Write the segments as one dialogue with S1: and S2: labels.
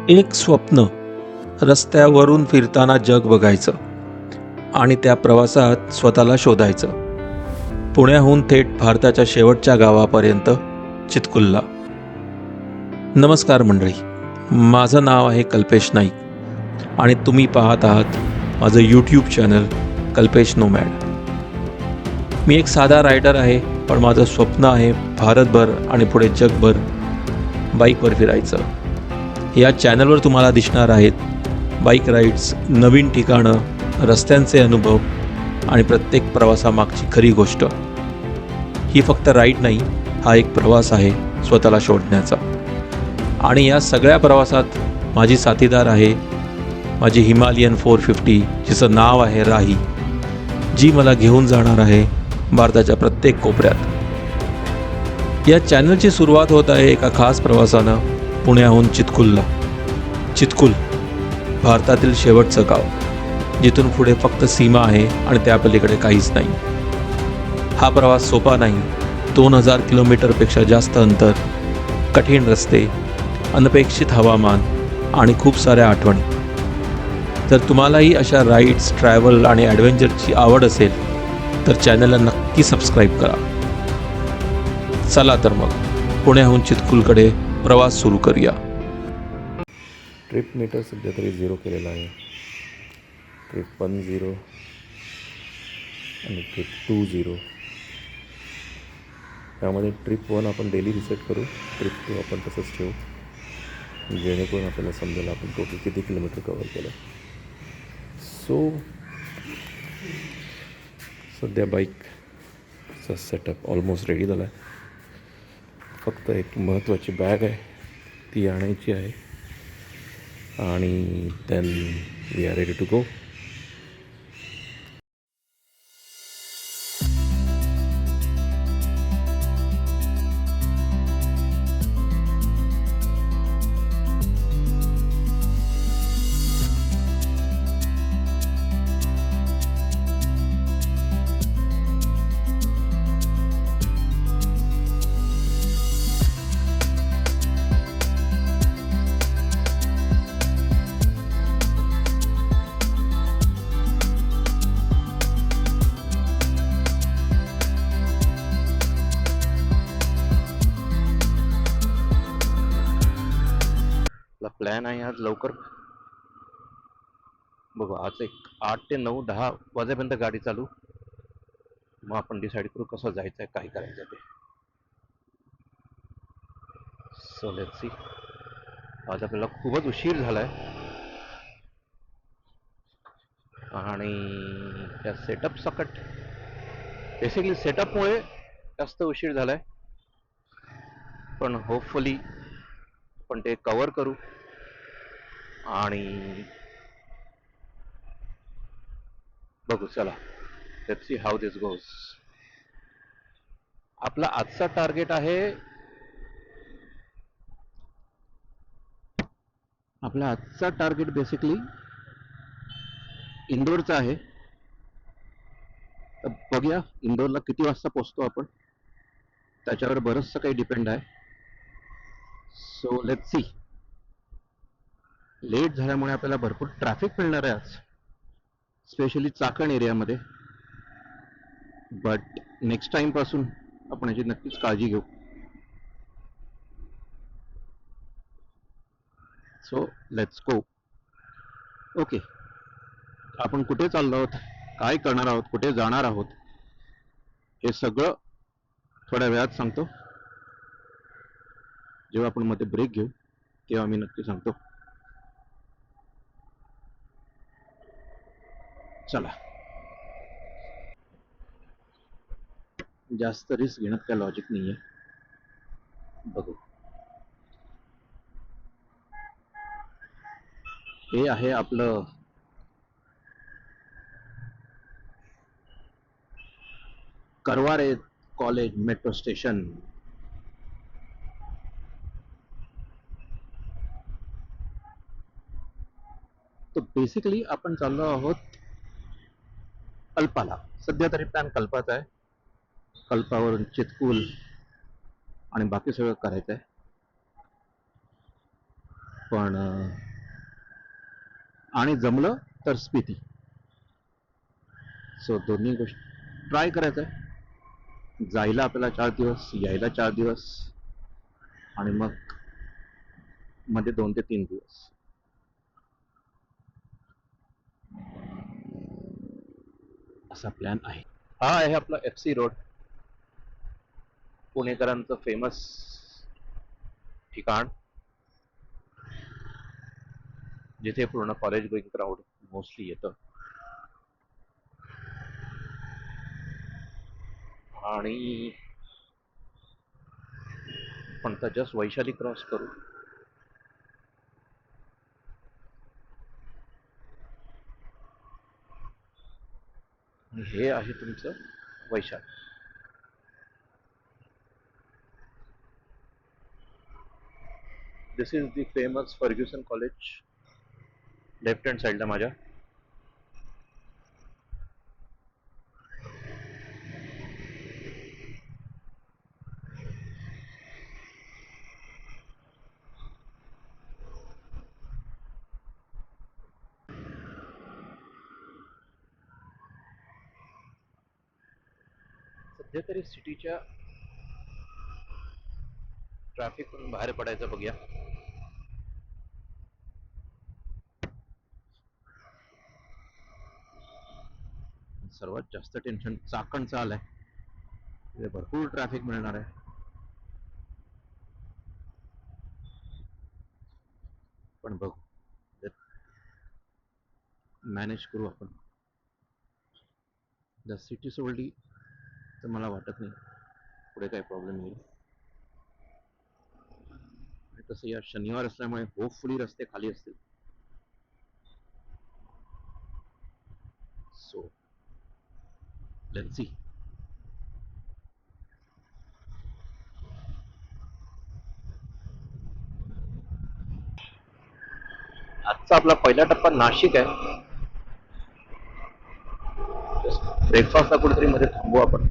S1: एक स्वप्न, रस्त्यावरून फिरताना जग बघायचं आणि त्या प्रवासात स्वतःला शोधायचं. पुण्याहून थेट भारताच्या शेवटच्या गावापर्यंत, चितकुल्ला. नमस्कार मंडळी, माझं नाव आहे कल्पेश नाईक आणि तुम्ही पाहत आहात माझं यूट्यूब चॅनल कल्पेश नोमॅड. मी एक साधा रायडर आहे, पण माझं स्वप्न आहे भारतभर आणि पुढे जगभर बाईकवर फिरायचं. या चॅनलवर तुम्हाला दिसणार आहेत बाईक राईड्स, नवीन ठिकाणं, रस्त्यांचे अनुभव आणि प्रत्येक प्रवासामागची खरी गोष्ट. ही फक्त राईड नाही, हा एक प्रवास आहे स्वतःला शोधण्याचा. आणि या सगळ्या प्रवासात माझी साथीदार आहे माझी हिमालयन 450, जिचं नाव आहे राही, जी मला घेऊन जाणार आहे भारताच्या प्रत्येक कोपऱ्यात. या चॅनलची सुरुवात होत आहे एका खास प्रवासानं, पुण्याहून चितकुल्ला. चितकुल, भारतातील शेवटचं गाव, जिथून पुढे फक्त सीमा आहे आणि त्या पलीकडे काहीच नाही. हा प्रवास सोपा नाही. 2000 किलोमीटरपेक्षा जास्त अंतर, कठीण रस्ते, अनपेक्षित हवामान आणि खूप साऱ्या आठवणी. जर तुम्हालाही अशा राईड्स, ट्रॅव्हल आणि ॲडव्हेंचरची आवड असेल तर चॅनलला नक्की सबस्क्राईब करा. चला तर मग पुण्याहून चितकुलकडे प्रवास सुरू करूया.
S2: ट्रिप मीटर सध्या तरी 0 केलेला आहे. ट्रिप 1 0 आणि ट्रिप 2 0. त्यामध्ये ट्रिप 1 आपण डेली रिसेट करू, ट्रिप 2 आपण तसंच ठेवू, जेणेकरून आपल्याला समजेल आपण टोटल किती किलोमीटर कवर केलं. सध्या बाईकचा सेटअप ऑलमोस्ट रेडी झाला आहे. फक्त एक महत्त्वाची बॅग आहे, ती आणायची आहे आणि then we are ready to go. Plan आहे आज लवकर बघू, आज एक 8 ते 9 10 वाजेपर्यंत गाडी चालू, मग आपण डिसाईड करू कसं जायचं आहे, काय करायचं ते. So let's see. आज आपल्याला खूपच उशीर झालाय आणि त्या सेटअप सकट, बेसिकली सेटअपमुळे जास्त उशीर झालाय, पण होपफुली आपण ते कव्हर करू आणि बघू. चला, let's see how this goes. आपला आजचा टार्गेट आहे, आपला आजचा टार्गेट बेसिकली इंदोरचा आहे. तर बघूया इंदोरला किती वाजता पोहोचतो आपण, त्याच्यावर बरंचसं काही डिपेंड आहे. So let's see. लेट झाल्यामुळे आपल्याला भरपूर ट्रॅफिक मिळणार आहे आज, स्पेशली चाकण एरियामध्ये. बट नेक्स्ट टाइम पासून आपण याची नक्कीच काळजी घेऊ. So let's go. ओके, आपण कुठे चाललो आहोत, काय करणार आहोत, कुठे जाणार आहोत, हे सगळं थोड्या वेळात सांगतो. जेव्हा आपण मध्ये ब्रेक घेऊ तेव्हा मी नक्की सांगतो. चला, जास्त रिस्क घेण्यात काय लॉजिक नाहीये. बघू. हे आहे आपलं करवारे कॉलेज मेट्रो स्टेशन. तर बेसिकली आपण चाललो आहोत कल्पाला. सध्या तरी प्लॅन कल्पाचा आहे. कल्पावरून चितकुल आणि बाकी सगळं करायचं आहे. पण आणि जमलं तर स्पिती. सो दोन्ही गोष्टी ट्राय करायचं आहे. जायला आपल्याला 4 दिवस, यायला 4 दिवस, आणि मग मध्ये 2 ते 3 दिवस. असा प्लॅन आहे. हा आहे आपला FC रोड, पुणेकरांचं फेमस ठिकाण, जिथे पूर्ण कॉलेज गोईंग क्राऊड मोस्टली येतं. आणि पण तर जस्ट वैशाली क्रॉस करू. आणि हे आहे तुमचं Vaishali. This is the famous Fergusson college. Left hand साईडला माझ्या. सध्या तरी सिटीच्या ट्रॅफिक मधून बाहेर पडायचं बघूया. सर्वात जास्त टेन्शन चाकणचं आलंय. तिथे भरपूर ट्रॅफिक मिळणार आहे. पण बघू, मॅनेज करू आपण. जर सिटी सोडली तर मला वाटत नाही पुढे काही प्रॉब्लेम येईल. तसं या शनिवार असल्यामुळे होपफुली रस्ते खाली असतील. So let's see. आजचा आपला पहिला टप्पा नाशिक आहे. ब्रेकफास्टला कुठेतरी मध्ये थांबू आपण.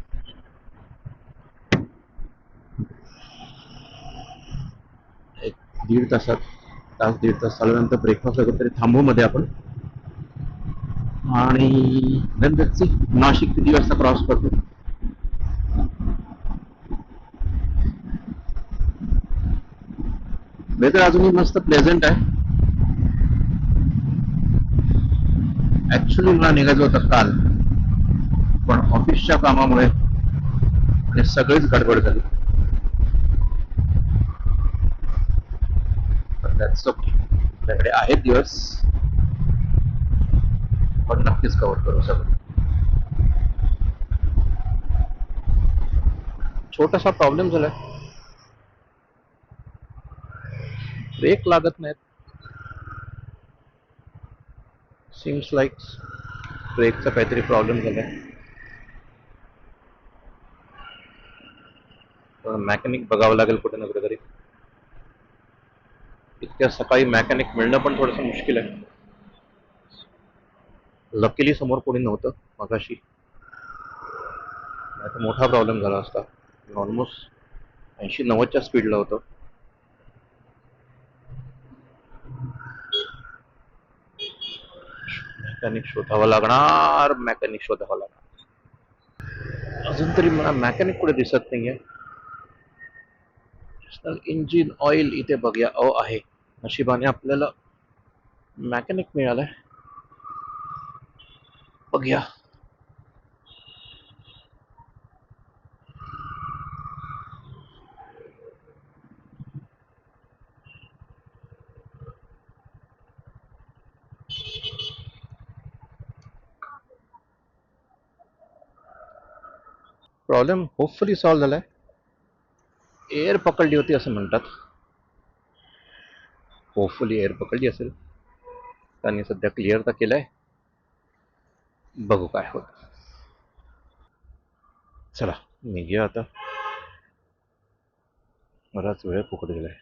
S2: एक दीड तास चालल्यानंतर ब्रेकफास्टला कुठेतरी थांबू मध्ये आपण. आणि then let's see नाशिक किती वाजता क्रॉस करतो. वेदर अजूनही मस्त प्लेझंट आहे. ऍक्च्युली मला निघायचं होतं काल, पण ऑफिसच्या कामामुळे सगळीच गडबड झाली. That's okay. आपल्याकडे आहेत दिवस, पण नक्कीच कव्हर करू सगळं. छोटासा प्रॉब्लेम झालाय, ब्रेक लागत नाहीत. सीम्स लाईक ब्रेकचा काहीतरी प्रॉब्लेम झालाय. मॅकॅनिक बघावं लागेल कुठे ना कुठेतरी. इतक्या सकाळी मॅकॅनिक मिळणं पण थोडंसं मुश्किल आहे. लकीली समोर कोणी नव्हतं मगाशी, नाही तर मोठा प्रॉब्लेम झाला असता. ऑलमोस्ट 80-90च्या स्पीडला होतं. मॅकॅनिक शोधावा लागणार. अजून तरी मला मॅकॅनिक कुठे दिसत नाहीये. इंजिन ऑइल इथे बघूया. आहे, नशिबाने आपल्याला मॅकॅनिक मिळालाय. बघूया. प्रॉब्लेम होपफुली सॉल्व्ह झालाय. एअर पकडली होती असं म्हणतात. होपफुली एअर पकडली असेल. त्यांनी सध्या क्लिअर तर केलंय. बघू काय होत. चला निघूया आता. बराच वेळ फुकट गेलाय.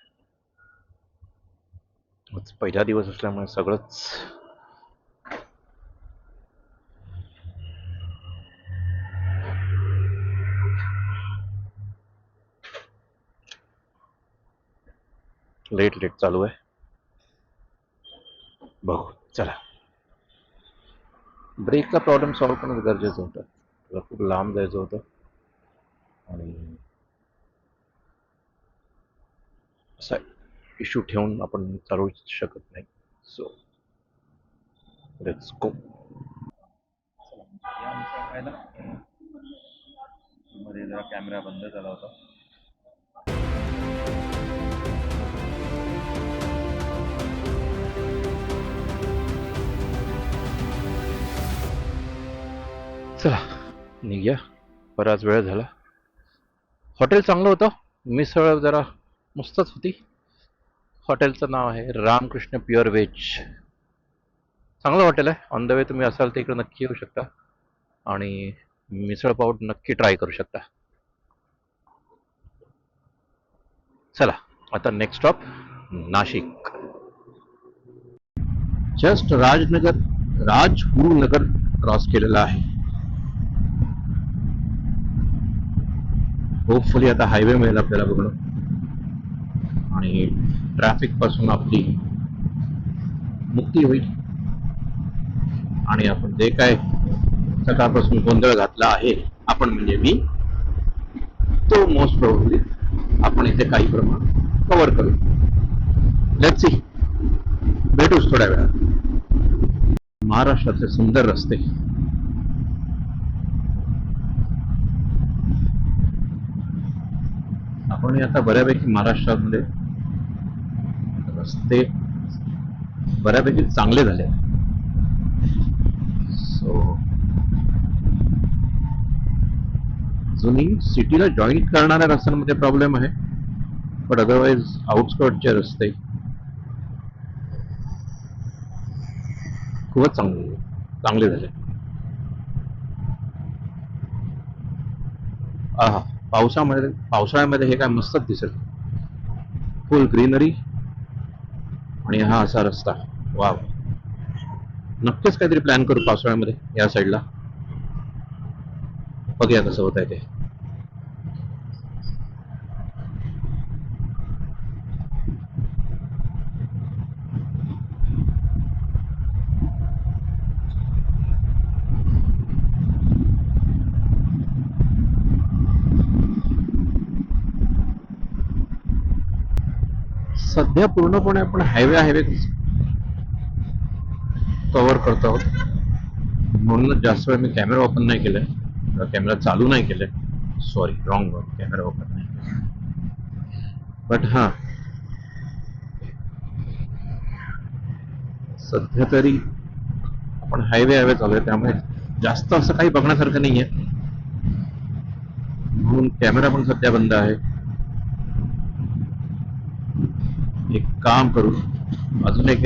S2: पहिला दिवस असल्यामुळे सगळंच लेट चालू आहे. बघू चला. ब्रेकचा प्रॉब्लेम सॉल्व्ह करणं गरजेचं होतं. तुला खूप लांब जायचं होतं आणि असा इश्यू ठेवून आपण चालवू शकत नाही. So let's go. मध्ये जरा कॅमेरा बंद झाला होता. चला निघूया, बराच वेळ झाला. हॉटेल चांगलं होतं, मिसळ जरा मस्तच होती. हॉटेलचं नाव आहे रामकृष्ण प्युअर व्हेज. चांगलं हॉटेल आहे. ऑन द वे तुम्ही असाल तर इकडे नक्की येऊ शकता आणि मिसळ पाव नक्की ट्राय करू शकता. चला आता next stop Nashik. Just Rajgurunagar cross केलेला आहे. होपफुली आता हायवे मिळेल आपल्याला बघणं आणि ट्रॅफिक पासून आपली मुक्ती होईल आणि आपण जे काय सकाळपासून गोंधळ घातला आहे आपण म्हणजे मी, तो मोस्ट प्रोबेबली आपण इथे काही प्रमाण कव्हर करू. लेट्स सी, भेटूच थोड्या वेळात. महाराष्ट्राचे सुंदर रस्ते. आपण आता बऱ्यापैकी महाराष्ट्रामध्ये रस्ते बऱ्यापैकी चांगले झाले. सो जुनी सिटीला जॉईन करणाऱ्या रस्त्यांमध्ये प्रॉब्लेम आहे, बट अदरवाईज आउटस्कर्टचे रस्ते खूपच चांगले झाले. पावसाळ्यामध्ये हे काय मस्तच दिसेल. फुल ग्रीनरी आणि हा असा रस्ता. वा, नक्कीच काहीतरी प्लॅन करू पावसाळ्यामध्ये या साईडला. बघूया कसं होत आहे ते. सध्या पूर्णपणे आपण हायवे कव्हर करतो आहोत, म्हणूनच जास्त वेळ मी कॅमेरा ओपन नाही केलाय, कॅमेरा चालू नाही केलाय. सॉरी, रॉंग, कॅमेरा ओपन नाही. बट हा सध्या तरी आपण हायवे चालू आहे, त्यामुळे जास्त असं काही बघण्यासारखं नाहीये, म्हणून कॅमेरा पण सध्या बंद आहे. एक काम करू, अजून एक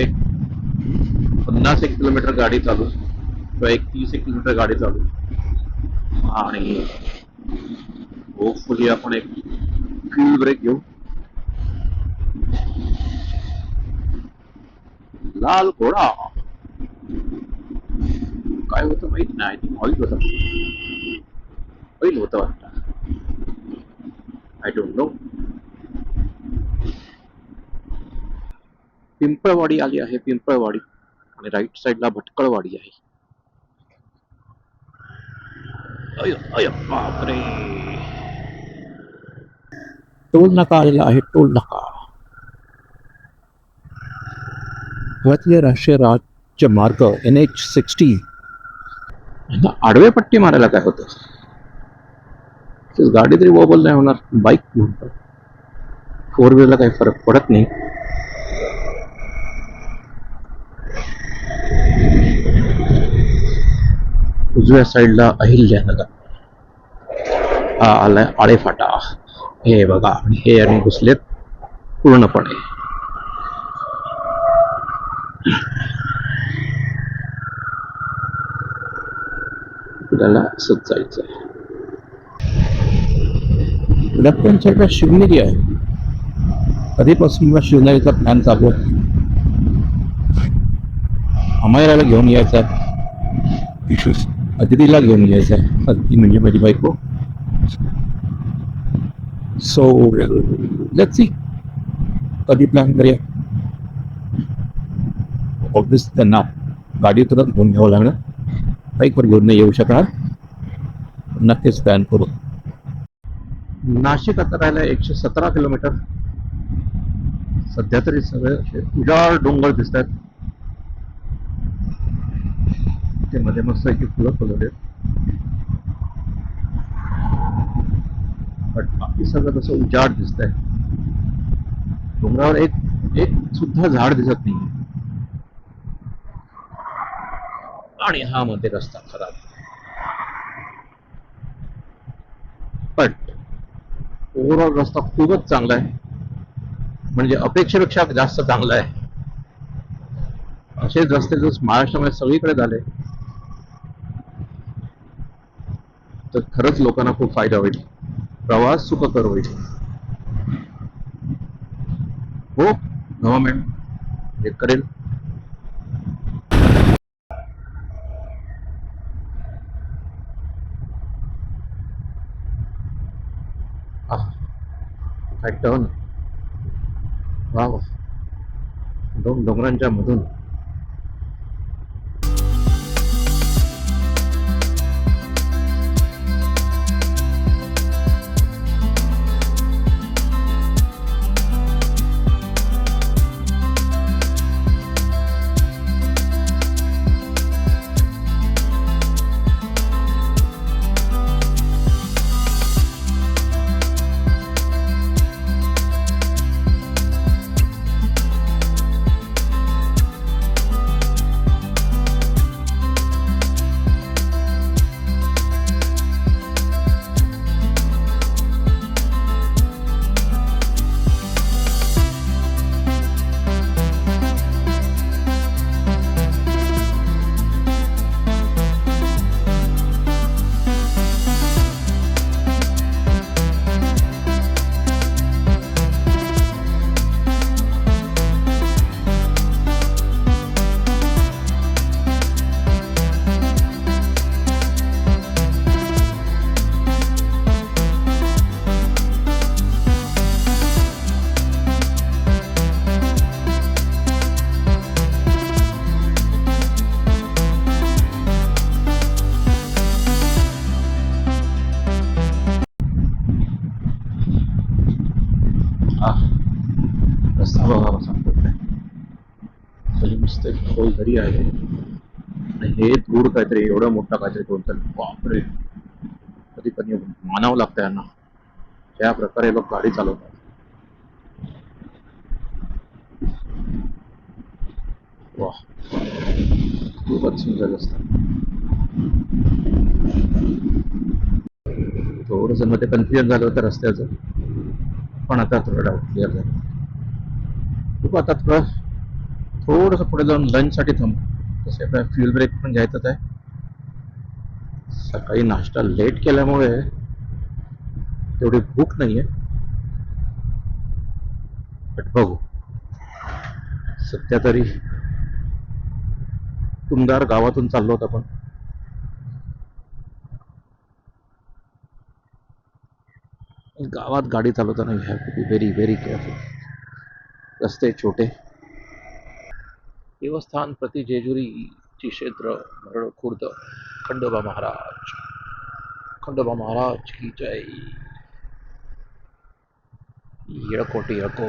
S2: 51 किलोमीटर गाडी चालू किंवा 31 किलोमीटर गाडी चालू आणि होपफुली आपण एक फ्यूल ब्रेक घेऊ. लाल घोडा काय होतं माहित नाही. आय थिंक ऑइल होतं वाटतं. I don't know. पिंपळवाडी आली आहे, पिंपळवाडी, आणि राईट साईडला भटकळवाडी आहे. अय बापरे, टोल नाका आलेला आहे. टोल नाका. भारतीय राष्ट्रीय राज्य मार्ग NH60. आडवे पट्टी मारायला काय होतं, गाडी तरी वॉबल नाही होणार. बाईक म्हणतात, फोर व्हीलरला काही फरक पडत नाही. उजव्या साईडला अहिल्यानगर, हा आलाय आळेफाटा. हे बघा, हे आणि घुसलेत पूर्णपणे. आपल्याला असंच जायचंय. लेफ्ट साईडला शिवनेरी आहे. कधीपासून शिवनेरीचा प्लॅन चालू आहे. अमायराला घेऊन यायचा, अदितीला घेऊन यायचं आहे. अदिती म्हणजे माझी बायको. सो लेट्स सी कधी प्लॅन करूया. ऑफिस त्यांना गाडीतूनच घेऊन घ्यावं लागणार, बाईकवर घेऊन नाही येऊ शकणार. नक्कीच प्लॅन करू. नाशिक आता राहिला 117 किलोमीटर. सध्या तरी सगळे असे उजाड डोंगर दिसत आहेत. ते मध्ये मस्त की फुलं फुलवले, पण बाकी सगळं तसं उजाड दिसत आहे. डोंगरावर एक एक सुद्धा झाड दिसत नाही. आणि हा मध्ये रस्ता खराब, पण ओव्हरऑल रस्ता खूपच चांगला आहे. म्हणजे अपेक्षेपेक्षा जास्त चांगला आहे. असेच रस्ते जर महाराष्ट्रामध्ये सगळीकडे झाले तर खरंच लोकांना खूप फायदा होईल, प्रवास सुखकर होईल. हो, गव्हर्नमेंट हे करेल. काय टर्न, वा वा, दोन डोंगरांच्या मधून. रस्ता बघा कसा मस्त खोल दरी आहे. आणि हे दूर काहीतरी एवढा मोठा काहीतरी कोणतं, बापरे, कधी कधी मानावं लागतं यांना. त्या प्रकारे लोक गाडी चालवतात. वा, खूपच सुंदर रस्ता. थोडस मध्ये कन्फ्युजन झालं होतं रस्त्याचं, पण आता थोडं डाऊट क्लिअर झालं. खूप आता थोडस पुढे जाऊन लंच साठी थांबू. तसे आपल्याला फ्युल ब्रेक पण घ्यायचाच आहे. सकाळी नाश्ता लेट केल्यामुळे तेवढी भूक नाहीये, पण बघू. सध्या तरी तुमदार गावातून चाललो होतो आपण. गावात गाडी चालवताना you have to be very very careful. रस्ते छोटे. देवस्थान प्रति जेजुरी ची क्षेत्र मरड खुर्द. खंडोबा महाराज, खंडोबा महाराज की जय. येळकोटी येळको,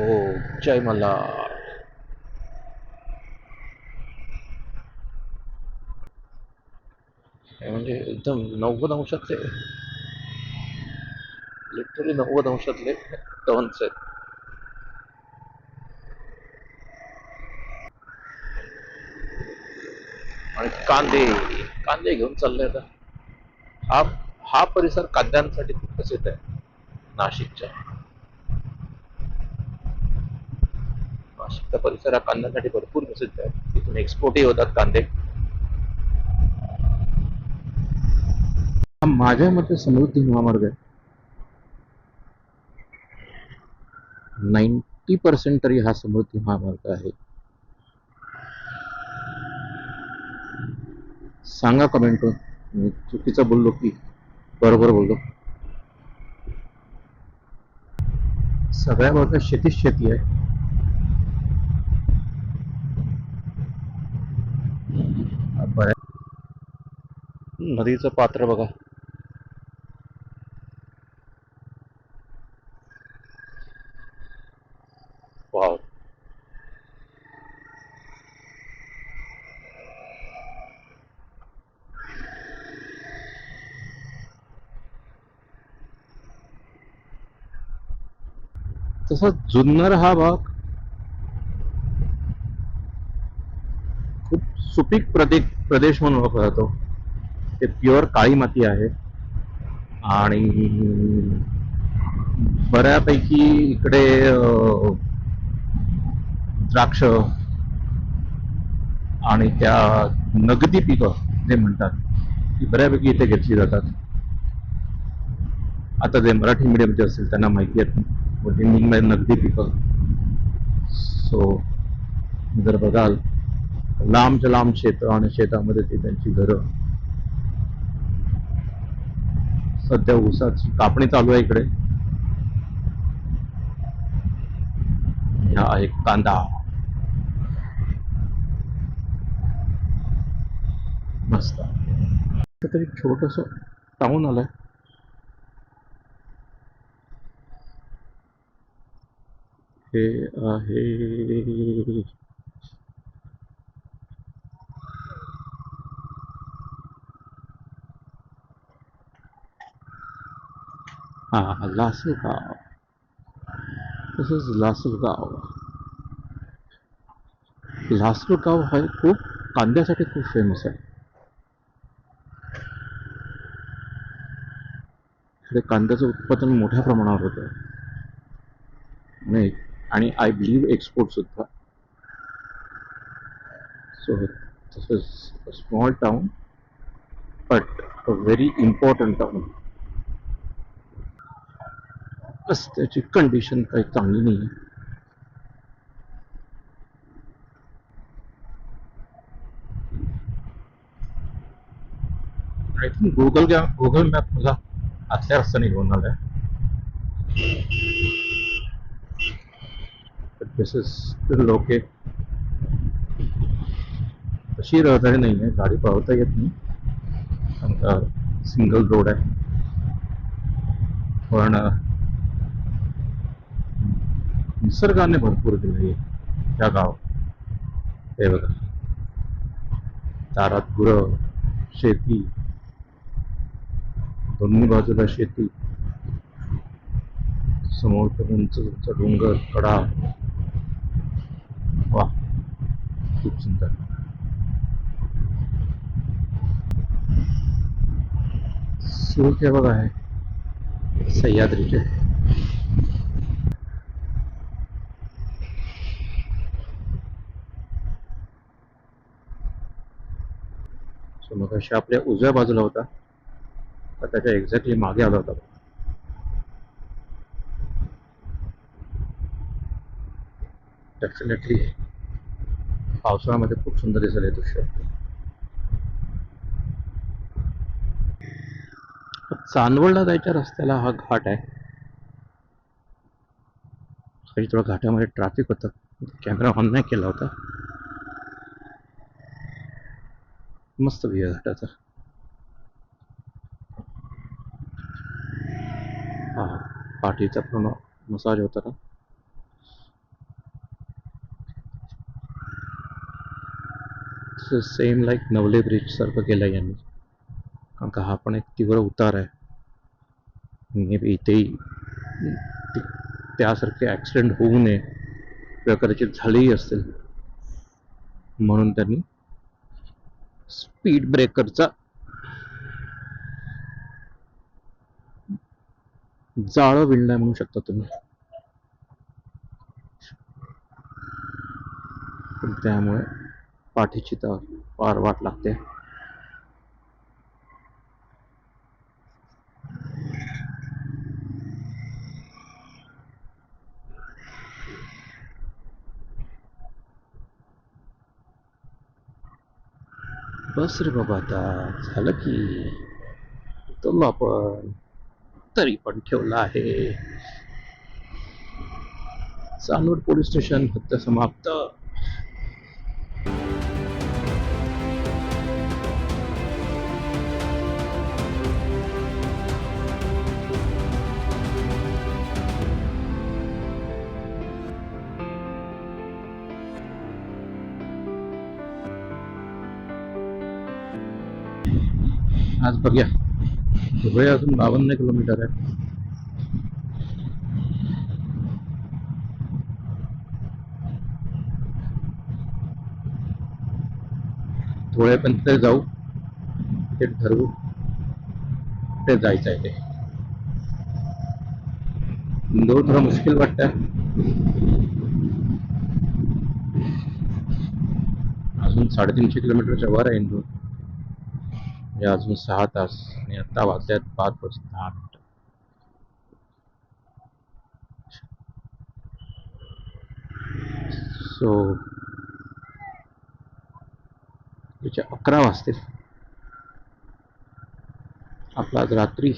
S2: जय मल्हार. म्हणजे एकदम 90 अंशातले, लिटरली 90 अंशातले टर्न्स आहेत. आणि कांदे कांदे घेऊन चालले आता. हा हा परिसर कांद्यांसाठी खूप प्रसिद्ध आहे. नाशिकचा नाशिकचा परिसर हा कांद्यांसाठी भरपूर प्रसिद्ध आहे. इथून एक्सपोर्टही होतात कांदे. माझ्या मते समृद्धी महामार्ग आहे. 90% तरी हा समृद्धी महामार्ग आहे. सांगा कमेंट करून मी चुकीचं बोललो की बरोबर बोललो. सगळ्या बाजूला शेतीच शेती आहे. नदीचं पात्र बघा. वाव. तसं जुन्नर हा भाग खूप सुपीक प्रदेश म्हणून ओळखला जातो. ते प्युअर काळी माती आहे आणि बऱ्यापैकी इकडे द्राक्ष आणि त्या नगदी पिकं जे म्हणतात ती बऱ्यापैकी इथे घेतली जातात. आता जे मराठी मीडियमचे असतील त्यांना माहिती आहेत मध्ये नगदी पिकं. सो जर बघाल लांबच्या लांब शेत आणि शेतामध्ये ती त्यांची घरं. सध्या ऊसाची कापणी चालू आहे इकडे. हा एक कांदा मस्त. तरी छोटस टाऊन आलंय. हे आहे लासलगाव. तसंच लासलगाव हा खूप कांद्यासाठी खूप फेमस आहे. इकडे कांद्याचं उत्पादन मोठ्या प्रमाणावर होतं आणि आय बिलीव्ह एक्सपोर्ट सुद्धा. So this is a small town but a very important town. बस त्याची कंडिशन काही चांगली नाही. आय थिंक गुगल मॅप मला आतल्या रस्त्याने घेऊन आलाय. दिस इज स्टिल ओके. तशी रहदारी नाही आहे, गाडी पळवता येत नाही कारण का सिंगल रोड आहे. पण निसर्गाने भरपूर दिले या गावात. हे बघा दारात गुरं, शेती, दोन्ही बाजूला शेती, समोर उंच डोंगर कडा. वा खूप सुंदर. सुख हे बघा आहे सह्याद्रीचे. सो मग अशा आपल्या उजव्या बाजूला होता तर त्याच्या एक्झॅक्टली मागे आला होता. डेफिनेटली पावसाळ्यामध्ये खूप सुंदर दिसेल हे दृश्य. चांदवडला जायच्या रस्त्याला हा घाट आहे. काही थोडं घाटामध्ये ट्रॅफिक होतं, कॅमेरा ऑन नाही केला होता. मस्त व्ह्यू आहे घाटाचा. हा पाठीचा पूर्ण मसाज होता ना. सेम लाईक नवले ब्रिज सारखं केलं यांनी कारण का हा पण एक तीव्र उतार आहे. मे बी इथेही त्यासारखे ॲक्सिडेंट होऊ नये किंवा कदाचित झालेही असतील म्हणून त्यांनी स्पीड ब्रेकरचा जाळं विणलंय म्हणू शकता तुम्ही. पण त्यामुळे पाठीची तर फार वाट लागते. बस रे बाबा आता झालं की उतरलो आपण. तरी पण ठेवलं आहे. चांदवड पोलीस स्टेशन फक्त समाप्त. आज बघूया. धुळे अजून 52 किलोमीटर आहे. धुळेपर्यंत जाऊ, ते ठरवू ते जायचं आहे. ते इंदोर थोडं मुश्किल वाटतंय. अजून 350 किलोमीटरच्या वर आहे इंदोर. म्हणजे अजून 6 तास आणि आता वाजल्यात 5:10. सो त्याचे 11 वाजतील. आपला आज रात्री,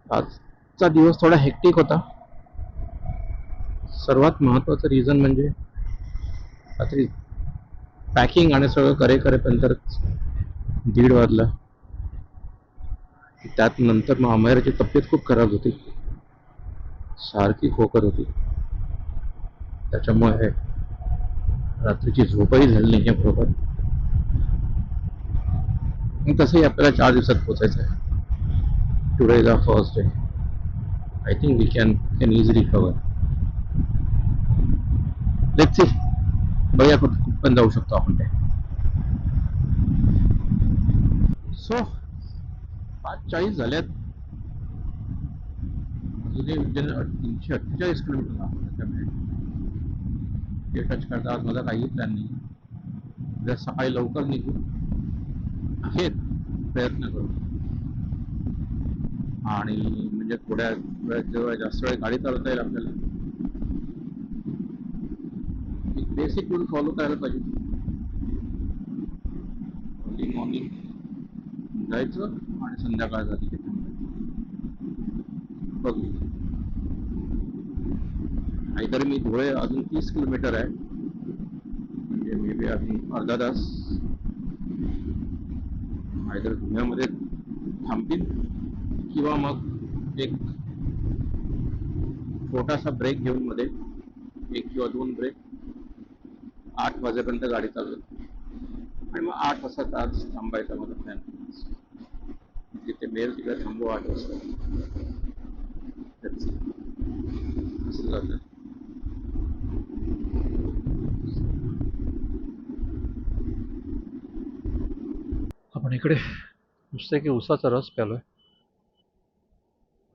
S2: आजचा दिवस थोडा हेक्टिक होता. सर्वात महत्त्वाचं रिझन म्हणजे रात्री पॅकिंग आणि सगळं करेपर्यंत 1:30 वाजला. त्यात नंतर मग अमेराची तब्येत खूप खराब होती, सारखी खोकत होती. त्याच्यामुळे रात्रीची झोपही झाली नाही आहे बरोबर. तसंही आपल्याला 4 दिवसात पोचायचं आहे. Today is our first day. I think we can easily cover. Let's see, बघूया कुठं पण जाऊ शकतो आपण. ते सो 5:40 झाल्यात. अजून 348 किलोमीटर दाखवतात. त्यामुळे ते टच करता आज माझा काही प्लॅन नाही. उद्या सकाळी लवकर निघू आहेत, प्रयत्न करू. आणि म्हणजे थोड्या वेळात जेव्हा जास्त वेळ गाडी चालवता येईल आपल्याला, एक बेसिक रूल फॉलो करायला पाहिजे. अर्ली मॉर्निंग जायचं आणि संध्याकाळ झाली की बघू. नाहीतर मी धुळे अजून 30 किलोमीटर आहे, म्हणजे मे बी अजून अर्धा तास नाहीतर धुळ्यामध्ये थांबतील किंवा मग एक छोटासा ब्रेक घेऊन मध्ये 1 किंवा 2 ब्रेक 8 वाजेपर्यंत गाडी चालवत आणि मग 8 वाजता तास थांबायचा माझा प्लॅन. जिथे मेल तिकडे थांबू 8 वाजता. असं जातं. आपण इकडे नुसते की उसाचा रस प्यालोय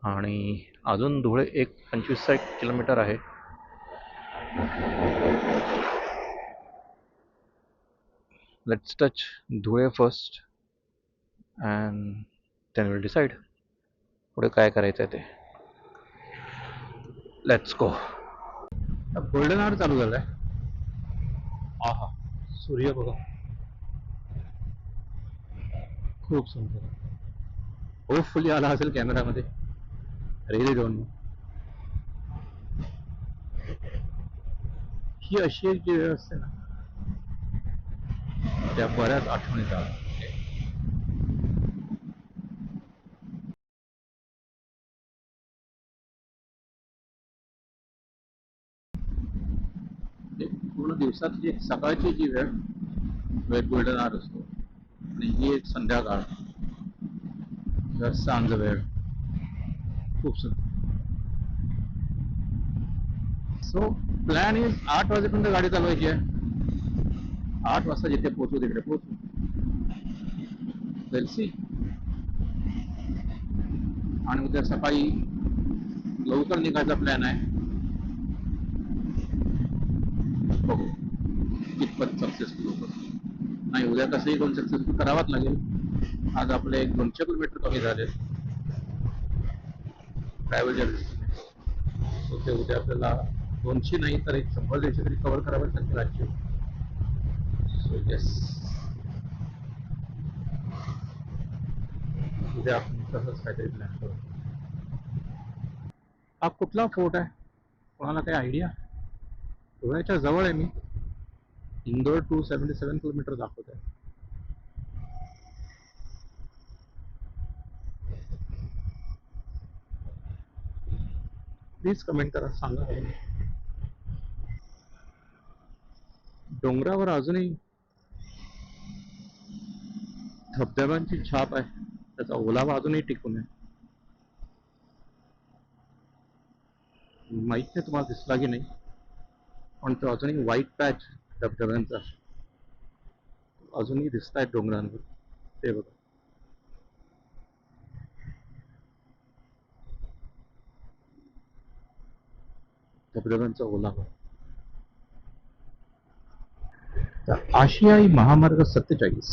S2: आणि अजून धुळे 25 किलोमीटर आहे. Let's touch Dhule first and then will decide पुढे काय करायचं आहे ते. Let's go. गोल्डन आवर चालू झालाय. आहा, सूर्य बघा, खूप सुंदर. होपफुली आला असेल कॅमेरामध्ये. Really don't know. ही अशी एक जी वेळ असते ना, त्या बऱ्याच आठवणी येतात. पूर्ण दिवसातली एक सकाळची जी वेळ गोल्डन आवर असतो आणि ही एक संध्याकाळ सांज वेळ खूप सुंदर. सो प्लॅन इज 8 वाजेपर्यंत गाडी चालवायची आहे. 8 वाजता जिथे पोहोचू तिकडे पोहोचू. Let's see. आणि उद्या सकाळी लवकर निघायचा प्लॅन आहे. बघू कितपत सक्सेसफुल होतो. नाही, उद्या कसंही करून सक्सेसफुल करावाच लागेल. आज आपले 200 किलोमीटर कमी झाले ट्रॅव्हलच्या दृष्टीने. सो ते उद्या आपल्याला 200 नाही तर 100-150 तरी कव्हर करावेच लागतील आजची. सो येस, उद्या आपण तसंच काहीतरी प्लॅन करू. हा कुठला फोर्ट आहे, कोणाला काही आयडिया? धुळ्याच्या जवळ आहे मी. इंदोर 277 किलोमीटर दाखवत आहे. प्लीज कमेंट करा, सांगा. डोंगरावर अजूनही धबधब्यांची छाप आहे, त्याचा ओलावा अजूनही टिकून आहे. माहित नाही तुम्हाला दिसला की नाही, पण तो अजूनही व्हाईट पॅच धबधब्यांचा अजूनही दिसत आहेत डोंगरांवर. ते बघा, धबधब्यांचा ओलावा. तर आशियाई महामार्ग 47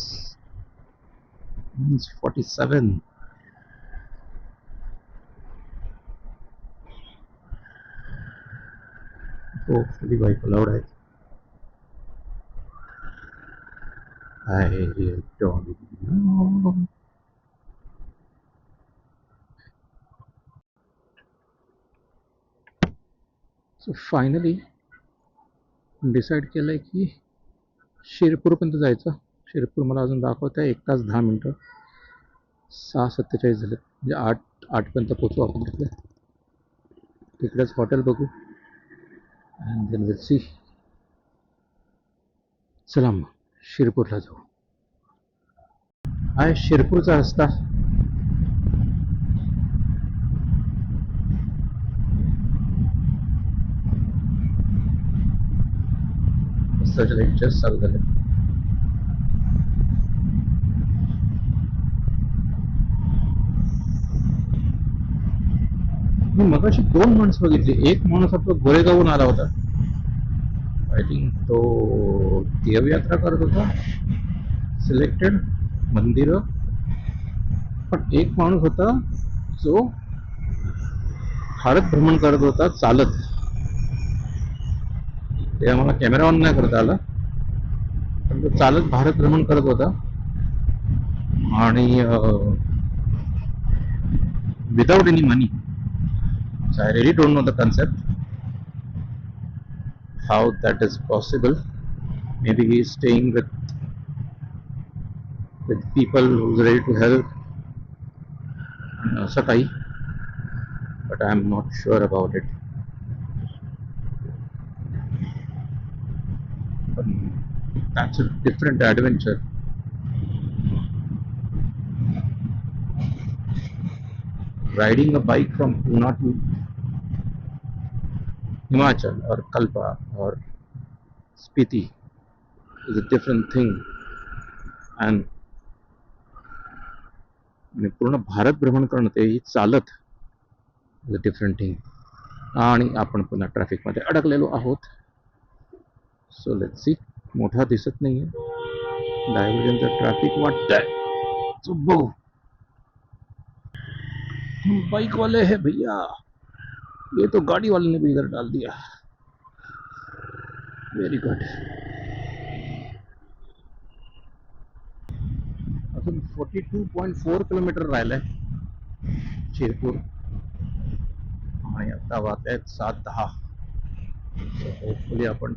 S2: मीन्स 47. हो, फुली बाईक अलाउड आहेत. I don't know. So finally decide केलंय की शिरपूरपर्यंत जायचं. शिरपूर मला अजून दाखवत आहे 1 तास 10 मिनटं. 6:47 झाले, म्हणजे 8पर्यंत पोचू आपण तिकडे. तिकडेच हॉटेल बघू अँड देन विल सी. चला मग शिरपूरला जाऊ. आहे शिरपूरचा रस्ता. जस्ट चालू झाले. मी मगाशी 2 माणसं बघितली. एक माणूस आपला गोरेगावहून आला होता. आय थिंक तो देवयात्रा करत होता, सिलेक्टेड मंदिरं. पण एक माणूस होता जो भारत भ्रमण करत होता चालत. ते आम्हाला कॅमेरा ऑन नाही करता आला, पण तो चालत भारत भ्रमण करत होता. आणि without any money. So I really don't know the concept, how that is possible. Maybe he is staying with people who's ready to help. असं काही, but I am not sure about it. But that's a different adventure. Riding a bike from Pune to Himachal or Kalpa or Spiti is a different thing. And पूर्ण भारत भ्रमण करणं तेही चालत is a different thing. आणि आपण पुन्हा ट्रॅफिकमध्ये अडकलेलो आहोत. So let's see. मोठा दिसत नाहीये, डायव्हर्जनचं ट्रॅफिक वाटतंय. सो बघू. बाइक वाले है भैया, ये तो गाड़ी वाले ने भी इधर डाल दिया. Very good. अजून 42.4 किलोमीटर राहिलंय शिरपूर. आणि आता वाजत आहेत 7:10. होपफुली आपण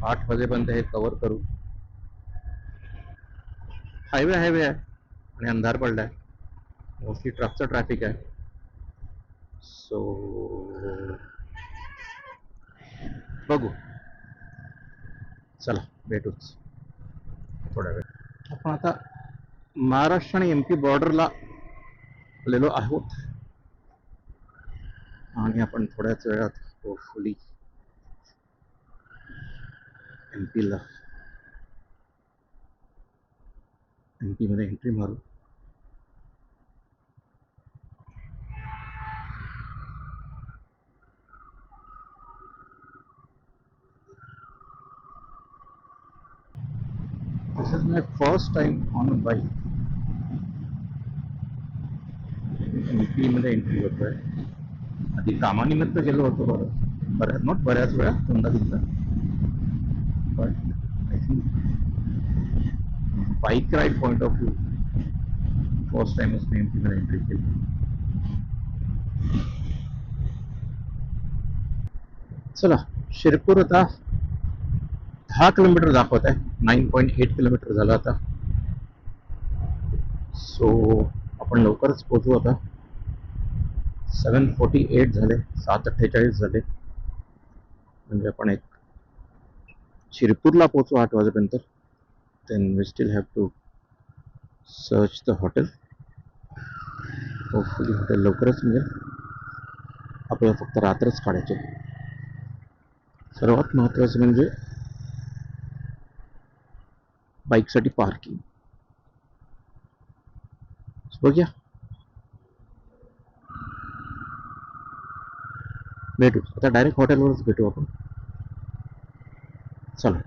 S2: 8 वाजेपर्यंत हे कव्हर करू. हायवे आहे आणि अंधार पडलाय. मोस्टली ट्रकचं ट्रॅफिक आहे. सो बघू. चला भेटूच थोड्या वेळ. आपण आता महाराष्ट्र आणि MP बॉर्डरला आलेलो आहोत. आणि आपण थोड्याच वेळात होपफुली MP मध्ये एंट्री मारू. This is my first time on a bike. MP मध्ये एंट्री होतोय. आधी कामानिमित्त गेलो होतो बऱ्याच वेळा, दोनदा. But I think bike ride point of view first टाइमच मी MP मध्ये एंट्री केली. चला शिरपूर आता 10 किलोमीटर दाखवत आहे. 9.8 किलोमीटर झालं आता. सो आपण लवकरच पोहोचू. आता 7:48 झाले, 7:48 झाले. म्हणजे आपण शिरपूरला पोहोचू 8 वाजेपर्यंत. Then we still have to search the hotel. Hopefully hotel लवकरच मिळेल. आपल्याला फक्त रात्रच काढायचे. सर्वात महत्त्वाचं म्हणजे बाईकसाठी पार्किंग. बघूया, भेटू आता डायरेक्ट हॉटेलवरच भेटू आपण. चला.